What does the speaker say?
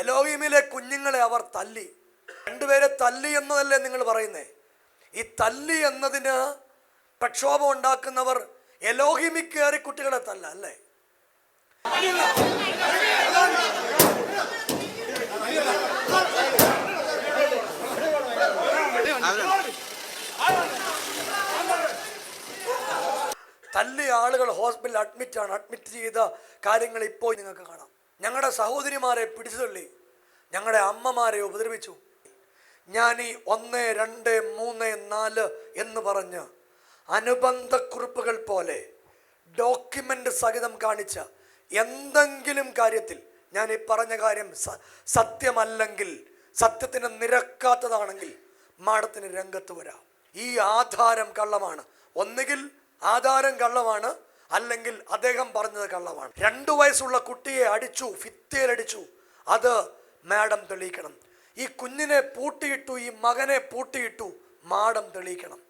എലോഹിമിലെ കുഞ്ഞുങ്ങളെ അവർ തല്ലി. രണ്ടുപേരെ തല്ലി എന്നതല്ലേ നിങ്ങൾ പറയുന്നേ? ഈ തല്ലി എന്നതിന് പ്രക്ഷോഭം ഉണ്ടാക്കുന്നവർ എലോഹിമിൽ കയറി കുട്ടികളെ തല്ല അല്ലേ? തല്ലിയ ആളുകൾ ഹോസ്പിറ്റലിൽ അഡ്മിറ്റ് ചെയ്ത കാര്യങ്ങൾ ഇപ്പോൾ നിങ്ങൾക്ക് കാണാം. ഞങ്ങളുടെ സഹോദരിമാരെ പിടിച്ചു തള്ളി, ഞങ്ങളുടെ അമ്മമാരെ ഉപദ്രവിച്ചു. ഞാൻ ഈ 1, 2, 3, 4 എന്ന് പറഞ്ഞ് അനുബന്ധക്കുറിപ്പുകൾ പോലെ ഡോക്യുമെൻ്റ് സഹിതം കാണിച്ച എന്തെങ്കിലും കാര്യത്തിൽ ഞാൻ ഈ പറഞ്ഞ കാര്യം സത്യമല്ലെങ്കിൽ, സത്യത്തിന് നിരക്കാത്തതാണെങ്കിൽ മാഡത്തിന് രംഗത്ത് വരാം. ഈ ആധാരം കള്ളമാണ്. ഒന്നുകിൽ ആധാരം കള്ളമാണ്, അല്ലെങ്കിൽ അദ്ദേഹം പറഞ്ഞത് കള്ളമാണ്. 2 വയസ്സുള്ള കുട്ടിയെ അടിച്ചു, ഭിത്തിയിലടിച്ചു. അത് മാഡം തെളിയിക്കണം. ഈ കുഞ്ഞിനെ പൂട്ടിയിട്ടു, ഈ മകനെ പൂട്ടിയിട്ടു, മാഡം തെളിയിക്കണം.